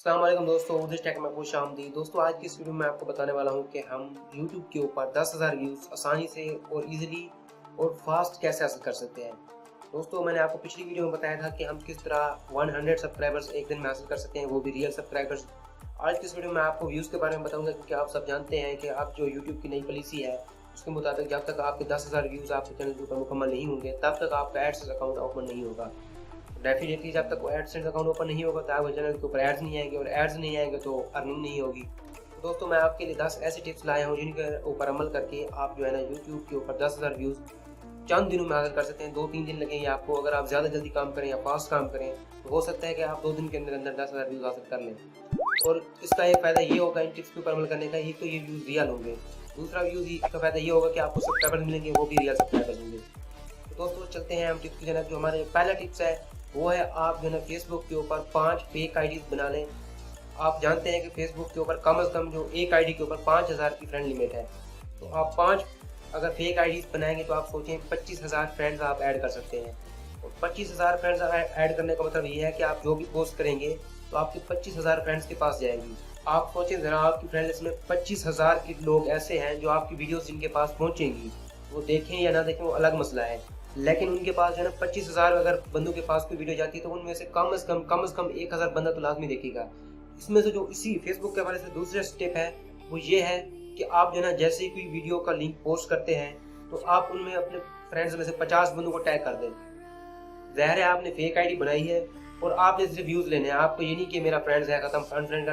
अस्सलाम वालेकुम दोस्तों, उदिश टेक में खुश आमदीद। दोस्तों आज की इस वीडियो में आपको बताने वाला हूं कि हम YouTube के ऊपर 10,000 व्यूज़ आसानी से और इजीली और फास्ट कैसे हासिल कर सकते हैं। दोस्तों मैंने आपको पिछली वीडियो में बताया था कि हम किस तरह 100 सब्सक्राइबर्स एक दिन में हासिल कर सकते हैं, वो भी रियल सब्सक्राइबर्स। आज की इस वीडियो में आपको व्यूज़ के बारे में बताऊंगा, क्योंकि आप सब जानते हैं कि आप जो YouTube की नई पॉलिसी है उसके मुताबिक जब तक आपके 10,000 व्यूज़ आपके चैनल के ऊपर मुकम्मल नहीं होंगे तब तक आपका एड्स अकाउंट ओपन नहीं होगा। डेफिनेटली जब तक वो एडसेंस अकाउंट ओपन नहीं होगा तो आपके चैनल के ऊपर एड्स नहीं आएंगे, और एड्स नहीं आएंगे तो अर्निंग नहीं होगी। तो दोस्तों मैं आपके लिए 10 ऐसी टिप्स लाया हूँ जिनके ऊपर अमल करके आप जो है ना यूट्यूब के ऊपर 10,000 व्यूज़ चंद दिनों में हासिल कर सकते हैं। 2-3 दिन लगेंगे आपको। अगर आप ज़्यादा जल्दी काम करें या फास्ट काम करें तो हो सकता है कि आप 2 दिन के अंदर अंदर 10,000 व्यूज़ हासिल कर लें। और इसका एक फ़ायदा ये होगा इन टिप्स के ऊपर अमल करने का, एक तो ये व्यूज़ रियल होंगे, दूसरा व्यूज़ का फ़ायदा ये होगा कि आपको सब्सक्राइबर्स मिलेंगे, वो भी रियल सब्सक्राइबर्स होंगे। तो दोस्तों चलते हैं हम टिप्स की जानब। जो हमारे पहला टिप्स है वो है आप जो है ना फेसबुक के ऊपर 5 फेक आईडीज बना लें। आप जानते हैं कि फेसबुक के ऊपर कम से कम जो एक आईडी के ऊपर 5,000 की फ्रेंड लिमिट है। तो आप 5 अगर फेक आईडीज बनाएंगे तो आप सोचें 25,000 फ्रेंड्स आप ऐड कर सकते हैं। और 25,000 फ्रेंड्स ऐड करने का मतलब ये है कि आप जो भी पोस्ट करेंगे तो आपके 25,000 फ्रेंड्स के पास जाएंगी। आप सोचें ज़रा, आपकी फ्रेंड लिस्ट में 25,000 के लोग ऐसे हैं जो आपकी वीडियोस जिनके पास पहुंचेंगी, वो देखें या ना देखें वो अलग मसला है, लेकिन उनके पास जो है ना 25,000 अगर बंदों के पास कोई वीडियो जाती है तो उनमें से कम से कम 1,000 बंदा तो लाजमी देखेगा। इसमें से जो इसी फेसबुक के हवाले से दूसरा स्टेप है वो ये है कि आप जो है ना जैसे ही कोई वीडियो का लिंक पोस्ट करते हैं तो आप उनमें अपने फ्रेंड्स में से 50 बंदों को टैग कर दें। ज़ाहिर है आपने फेक आईडी बनाई है और आपने सिर्फ व्यूज़ लेने हैं। आपको ये नहीं कि मेरा फ्रेंड्स है खत्म, अनफ्रेंड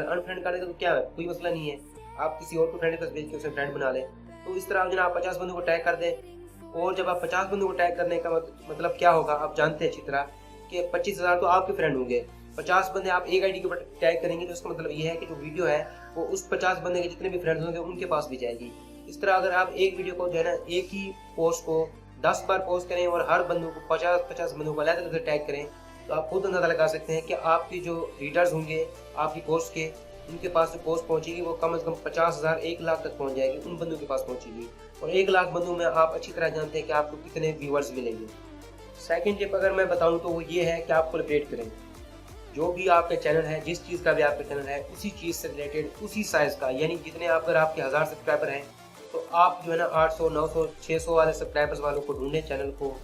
करने का तो क्या है, कोई मसला नहीं है। आप किसी और को फ्रेंड रिक्वेस्ट भेज के उसे फ्रेंड बना लें। तो इस तरह जो है आप 50 बंदों को टैग कर दें। और जब आप 50 बंदों को टैग करने का मतलब क्या होगा, आप जानते हैं अच्छी तरह कि 25,000 तो आपके फ्रेंड होंगे। 50 बंदे आप एक आईडी के ऊपर टैग करेंगे तो इसका मतलब ये है कि जो वीडियो है वो उस 50 बंदे के जितने भी फ्रेंड्स होंगे उनके पास भी जाएगी। इस तरह अगर आप एक वीडियो को जो है ना एक ही पोस्ट को 10 बार पोस्ट करें और हर बंदों को 50-50 बंदों को अलग अलग से टैग करें तो आप खुद अंदाजा लगा सकते हैं कि आपकी जो रीडर्स होंगे आपकी पोस्ट के, उनके पास जो पोस्ट पहुंचेगी वो कम से कम 50,000 1 लाख तक पहुंच जाएगी, उन बंदों के पास पहुंचेगी। और 1 लाख बंदों में आप अच्छी तरह जानते हैं कि आपको कितने व्यूअर्स मिलेंगे। सेकंड टिप अगर मैं बताऊं तो वो ये है कि आप कोलैबोरेट करें। जो भी आपका चैनल है, जिस चीज़ का भी आपका चैनल है, उसी चीज़ से रिलेटेड उसी साइज़ का, यानी जितने आप अगर आपके 1000 सब्सक्राइबर हैं तो आप जो है ना 800, 900, 600 वाले सब्सक्राइबर्स वालों को ढूंढें चैनल को,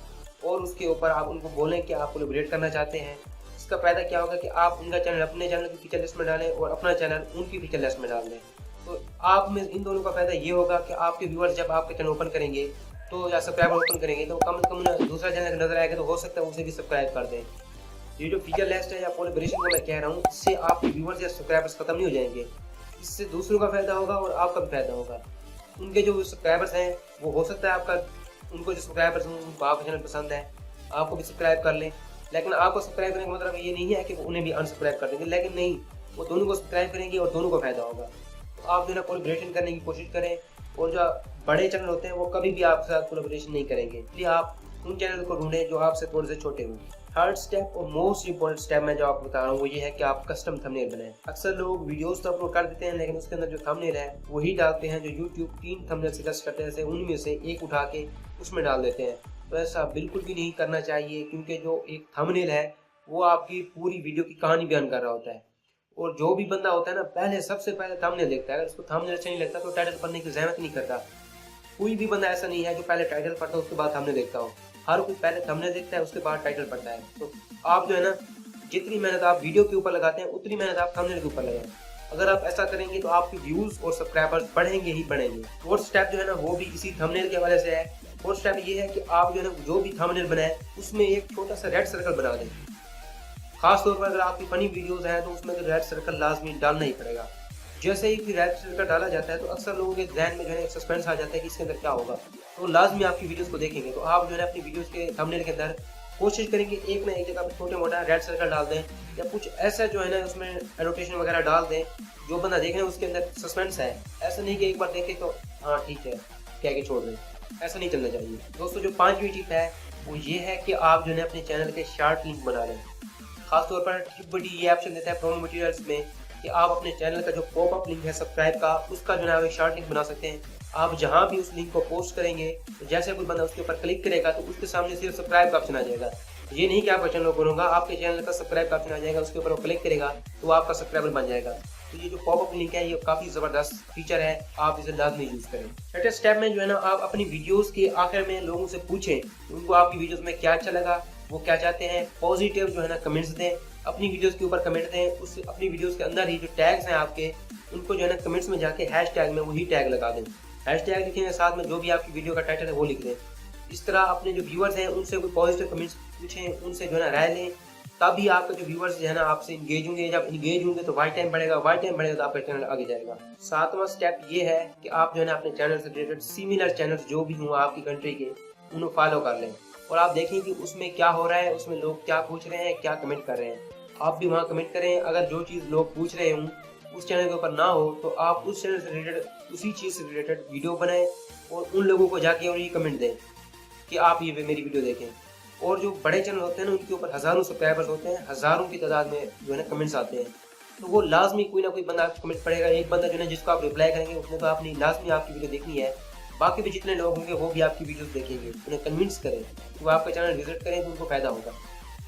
और उसके ऊपर आप उनको बोलें कि आप कोलैबोरेट करना चाहते हैं। इसका फ़ायदा क्या होगा कि आप उनका चैनल अपने चैनल की फीचर लिस्ट में डालें और अपना चैनल उनकी फीचर लिस्ट में डाल दें। तो आप में इन दोनों का फ़ायदा ये होगा कि आपके व्यूअर्स जब आपके चैनल ओपन करेंगे तो या सब्सक्राइबर ओपन करेंगे तो कम से कम दूसरा चैनल नजर आएगा तो हो सकता है उसे भी सब्सक्राइब कर दें। ये जो फीचर लिस्ट है या कोलैबोरेशन को मैं कह रहा हूँ, इससे आपके व्यूअर्स या सब्सक्राइबर्स खत्म नहीं हो जाएंगे। इससे दूसरों का फ़ायदा होगा और आपका भी फ़ायदा होगा। उनके जो सब्सक्राइबर्स हैं वो हो सकता है आपका उनको जो सब्सक्राइबर्स हैं उनको आपका चैनल पसंद है, आपको भी सब्सक्राइब कर लें। लेकिन आपको सब्सक्राइब करने का मतलब ये नहीं है कि वो उन्हें भी अनसब्सक्राइब कर देंगे, लेकिन नहीं, वो दोनों को सब्सक्राइब करेंगे और दोनों को फ़ायदा होगा। तो आप जो है ना कोलैबोरेशन करने की कोशिश करें, और जो बड़े चैनल होते हैं वो कभी भी आपके साथ कोलैबोरेशन नहीं करेंगे, इसलिए आप उन चैनल को ढूंढें जो आपसे थोड़े से छोटे हों। थर्ड स्टेप और मोस्ट इंपॉर्टेंट स्टेप मैं जो आपको बता रहा हूँ वो ये है कि आप कस्टम थंबनेल बनाएं। अक्सर लोग वीडियोस तो अपलोड कर देते हैं लेकिन उसके अंदर जो थंबनेल है वही डालते हैं जो यूट्यूब 3 थंबनेल सजेस्ट करते हैं, उनमें से एक उठा के उसमें डाल देते हैं। तो ऐसा बिल्कुल भी नहीं करना चाहिए, क्योंकि जो एक थंबनेल है वो आपकी पूरी वीडियो की कहानी बयान कर रहा होता है। और जो भी बंदा होता है ना सबसे पहले थंबनेल देखता है। अगर उसको थंबनेल अच्छा नहीं लगता तो टाइटल पढ़ने की ज़हमत नहीं करता। कोई भी बंदा ऐसा नहीं है जो पहले टाइटल पढ़ता है उसके बाद थंबनेल देखता हो। हर कोई पहले थंबनेल देखता है उसके बाद टाइटल पढ़ता है। तो आप जो है ना जितनी मेहनत आप वीडियो के ऊपर लगाते हैं उतनी मेहनत आप थंबनेल के ऊपर लगाएं। अगर आप ऐसा करेंगे तो आपके व्यूज़ और सब्सक्राइबर्स बढ़ेंगे ही बढ़ेंगे। फोर्थ स्टेप जो है ना वो भी इसी थंबनेल के हवाले से है। फोर्थ स्टेप ये है कि आप जो है ना जो भी थंबनेल बनाए उसमें एक छोटा सा रेड सर्कल बना दें। खास तौर पर अगर आपकी फनी वीडियोस हैं तो उसमें तो रेड सर्कल लाजमी डालना ही पड़ेगा। जैसे ही फिर रेड सर्कल डाला जाता है तो अक्सर लोगों के ध्यान में जो है एक सस्पेंस आ जाता है कि इसके अंदर क्या होगा, तो लाजमी आपकी वीडियोस को देखेंगे। तो आप जो है अपनी वीडियोस के थंबनेल के अंदर कोशिश करेंगे एक ना एक जगह पर छोटे मोटा रेड सर्कल डाल दें, या कुछ ऐसा जो है ना उसमें एनोटेशन वगैरह डाल दें जो बंदा देख रहे हैं उसके अंदर सस्पेंस है। ऐसा नहीं कि एक बार देखे तो हाँ ठीक है कह के छोड़ दें, ऐसा नहीं चलना चाहिए। दोस्तों जो 5वीं टिप है वो ये है कि आप जो है अपने चैनल के शॉर्ट लिंक बना लें। खासतौर पर TrickBuddy ये ऑप्शन देता है प्रोमो मटेरियल्स में कि आप अपने चैनल का जो पॉपअप लिंक है सब्सक्राइब का, उसका जो है एक शॉर्ट लिंक बना सकते हैं। आप जहां भी उस लिंक को पोस्ट करेंगे तो जैसे कोई बंदा उसके ऊपर क्लिक करेगा तो उसके सामने सिर्फ सब्सक्राइब का ऑप्शन आ जाएगा। ये नहीं कि आपका चैनल ओपन होगा, आपके चैनल का सब्सक्राइब का ऑप्शन आ जाएगा, उसके ऊपर वो क्लिक करेगा तो वो आपका सब्सक्राइबर बन जाएगा। तो ये जो पॉपअप लिंक है ये काफ़ी ज़बरदस्त फीचर है, आप इसे लाजमी यूज़ करें। छठे स्टेप में जो है ना, आप अपनी वीडियोस के आखिर में लोगों से पूछें उनको आपकी वीडियोस में क्या अच्छा लगा, वो क्या चाहते हैं। पॉजिटिव जो है ना कमेंट्स दें, अपनी वीडियोस के ऊपर कमेंट दें। उस अपनी वीडियोस के अंदर ही जो टैग्स हैं आपके, उनको जो है ना कमेंट्स में जाके हैशटैग में वही टैग लगा दें। हैशटैग लिखें, साथ में जो भी आपकी वीडियो का टाइटल है वो लिख दें। इस तरह अपने जो व्यूअर्स हैं उनसे कोई पॉजिटिव कमेंट्स पूछें, उनसे जो है ना राय लें, तभी आपके जो व्यूअर्स जो है ना आपसे इंगेज होंगे। जब इंगेज होंगे तो वाच टाइम बढ़ेगा, वाच टाइम बढ़ेगा तो आपका चैनल आगे जाएगा। सातवां स्टेप ये है कि आप जो है ना अपने चैनल से रिलेटेड सिमिलर चैनल्स जो भी हों आपकी कंट्री के, उन्हें फॉलो कर लें और आप देखें कि उसमें क्या हो रहा है, उसमें लोग क्या पूछ रहे हैं, क्या कमेंट कर रहे हैं। आप भी वहाँ कमेंट करें। अगर जो चीज़ लोग पूछ रहे हों उस चैनल के ऊपर ना हो तो आप उस चैनल से रिलेटेड उसी चीज़ से रिलेटेड वीडियो बनाएं और उन लोगों को जाके और ये कमेंट दें कि आप ये मेरी वीडियो देखें। और जो बड़े चैनल होते हैं ना, उनके ऊपर हज़ारों सब्सक्राइबर्स होते हैं, हज़ारों की तादाद में जो है ना कमेंट्स आते हैं, तो वो लाजमी कोई ना कोई बंदा कमेंट पड़ेगा। एक बंदा जो है जिसको आप रिप्लाई करेंगे उसने तो आपने लाजमी आपकी वीडियो देखनी है। बाकी भी जितने लोग होंगे वो भी आपकी वीडियोस देखेंगे। उन्हें कन्विंस करें कि वो आपका चैनल विजिट करें तो उनको फ़ायदा होगा।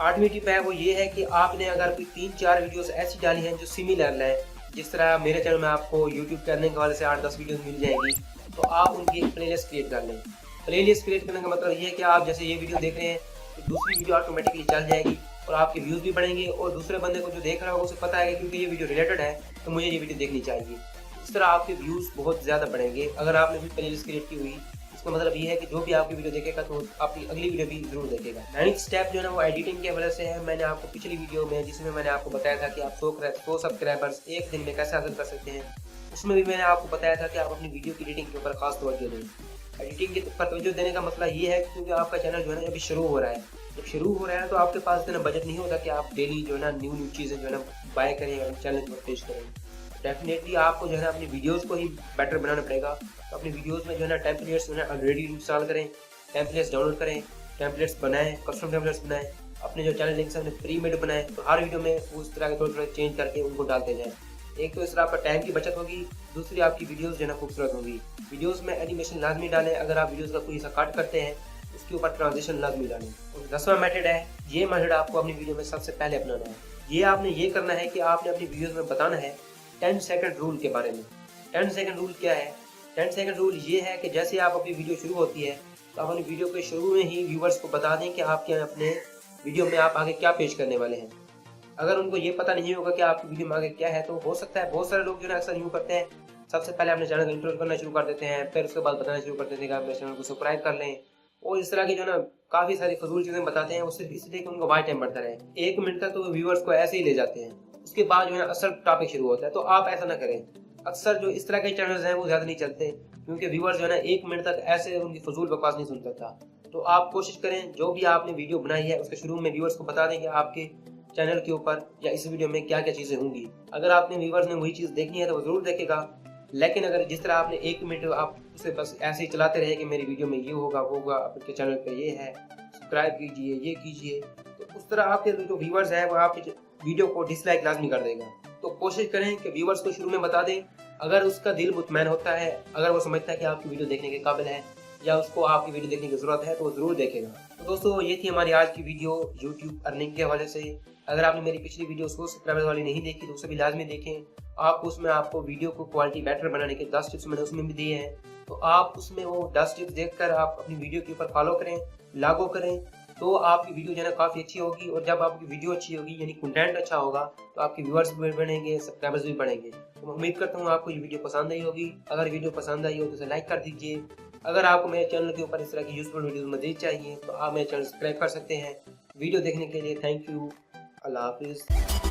आठवीं टिप है वो ये है कि आपने अगर कोई 3-4 वीडियोस ऐसी डाली हैं जो सिमिलर है, जिस तरह मेरे चैनल में आपको यूट्यूब करने के वाले से 8-10 वीडियोस मिल जाएगी, तो आप उनकी एक प्लेलिस्ट क्रिएट कर लें। प्लेलिस्ट क्रिएट करने का मतलब ये है कि आप जैसे ये वीडियो देख रहे हैं तो दूसरी वीडियो ऑटोमेटिकली चल जाएगी और आपके व्यूज़ भी बढ़ेंगे और दूसरे बंदे को जो देख रहा होगा उसे पता है कि क्योंकि ये वीडियो रिलेटेड है तो मुझे ये वीडियो देखनी चाहिए। इस तरह आपके व्यूज़ बहुत ज़्यादा बढ़ेंगे अगर आपने कोई प्लेलिस्ट क्रिएट की हुई। इसका मतलब ये है कि जो भी आपकी वीडियो देखेगा तो आपकी अगली वीडियो भी जरूर देखेगा। 9th स्टेप जो है ना वो एडिटिंग की वजह से है। मैंने आपको पिछली वीडियो में जिसमें मैंने आपको बताया था कि आप 100 सब्सक्राइबर्स एक दिन में कैसे हासिल कर सकते हैं, उसमें भी मैंने आपको बताया था कि आप अपनी वीडियो की एडिटिंग के ऊपर खास तवज्जो दें। एडिटिंग के ऊपर तवज्जो देने का मसला ये है क्योंकि आपका चैनल जो है ना अभी शुरू हो रहा है। जब शुरू हो रहा है तो आपके पास इतना बजट नहीं होता कि आप डेली जो है ना न्यू चीज़ें जो है ना बाय करें और चैनल पर पेश करें। डेफिनेटली आपको जो है ना अपनी वीडियोस को ही बेटर बनाना पड़ेगा। तो अपनी वीडियोस में जो है ना टेम्पलेट्स जो है ऑलरेडी इंस्टॉल करें, टेम्पलेट्स डाउनलोड करें, टेम्पलेट्स बनाएं, कस्टम टेम्पलेट्स बनाएं, अपने जो चैनल लिंक्स हैं प्री मेड बनाएं। तो हर वीडियो में उस तरह के थोड़े चेंज करके उनको डालते जाएँ। एक तो इस तरह आपका टाइम की बचत होगी, दूसरी आपकी वीडियोस जो है ना खूबसूरत होगी। वीडियोस में एनिमेशन लाजमी डालें। अगर आप वीडियोस का कोई हिस्सा कट करते हैं उसके ऊपर ट्रांजिशन लाजमी डालें। और 10वां मेथड है, ये मेथड आपको अपनी वीडियो में सबसे पहले अपनाना है। ये आपने ये करना है कि आपने अपनी वीडियोस में बताना है 10 सेकंड रूल के बारे में। 10 सेकंड रूल क्या है? 10 सेकंड रूल ये है कि जैसे आप अपनी वीडियो शुरू होती है तो आप अपनी वीडियो के शुरू में ही व्यूवर्स को बता दें कि आपके अपने वीडियो में आप आगे क्या पेश करने वाले हैं। अगर उनको ये पता नहीं होगा कि आपकी वीडियो में आगे क्या है तो हो सकता है बहुत सारे लोग जो है अक्सर यूँ करते हैं, सबसे पहले अपने चैनल को इंट्रोड्यूस करना शुरू कर देते हैं, फिर उसके बाद बताना शुरू कर देते हैं कि आप मेरे चैनल को सब्सक्राइब कर लें और इस तरह की जो है ना काफ़ी सारी फजूल चीज़ें बताते हैं। वो सिर्फ इसलिए कि उनको वाच टाइम बढ़ता रहे। 1 मिनट तक तो व्यूवर्स को ऐसे ही ले जाते हैं, उसके बाद जो है ना असल टॉपिक शुरू होता है। तो आप ऐसा ना करें। अक्सर जो इस तरह के चैनल्स हैं वो ज़्यादा नहीं चलते क्योंकि व्यूवर्स जो है ना 1 मिनट तक ऐसे उनकी फजूल बकवास नहीं सुन सकता। तो आप कोशिश करें जो भी आपने वीडियो बनाई है उसके शुरू में व्यूवर्स को बता दें कि आपके चैनल के ऊपर या इस वीडियो में क्या क्या चीज़ें होंगी। अगर आपने व्यूवर्स ने वही चीज़ देखनी है तो वो ज़रूर देखेगा। लेकिन अगर जिस तरह आपने 1 मिनट आप उसे बस ऐसे ही चलाते रहे कि मेरी वीडियो में ये होगा वो होगा, आपके चैनल पर ये है, सब्सक्राइब कीजिए, ये कीजिए, तो उस तरह आपके जो व्यूवर्स है वो आपकी वीडियो को डिसलाइक लाजमी कर देगा। तो कोशिश करें कि व्यूवर्स को शुरू में बता दें। अगर उसका दिल मुतमैन होता है, अगर वो समझता है कि आपकी वीडियो देखने के काबिल है या उसको आपकी वीडियो देखने की ज़रूरत है तो वो ज़रूर देखेगा। तो दोस्तों ये थी हमारी आज की वीडियो यूट्यूब अर्निंग के हवाले से। अगर आपने मेरी पिछली वीडियो 100 सब्सक्राइबर वाली नहीं देखी तो उसे भी लाजमी देखें। आप उसमें आपको वीडियो को क्वालिटी बेटर बनाने के 10 टिप्स मैंने उसमें भी दिए हैं। तो आप उसमें वो 10 टिप्स देखकर आप अपनी वीडियो के ऊपर फॉलो करें, लागू करें, तो आपकी वीडियो जो है ना काफ़ी अच्छी होगी। और जब आपकी वीडियो अच्छी होगी यानी कंटेंट अच्छा होगा तो आपके व्यूअर्स भी बढ़ेंगे, सब्सक्राइबर्स भी बढ़ेंगे। तो मैं उम्मीद करता हूँ आपको ये वीडियो पसंद आई होगी। अगर वीडियो पसंद आई हो तो उसे लाइक कर दीजिए। अगर आपको मेरे चैनल के ऊपर इस तरह की यूजफुल वीडियोस मज़ीद चाहिए तो आप मेरे चैनल सब्सक्राइब कर सकते हैं। वीडियो देखने के लिए थैंक यू। अल्लाह हाफिज़।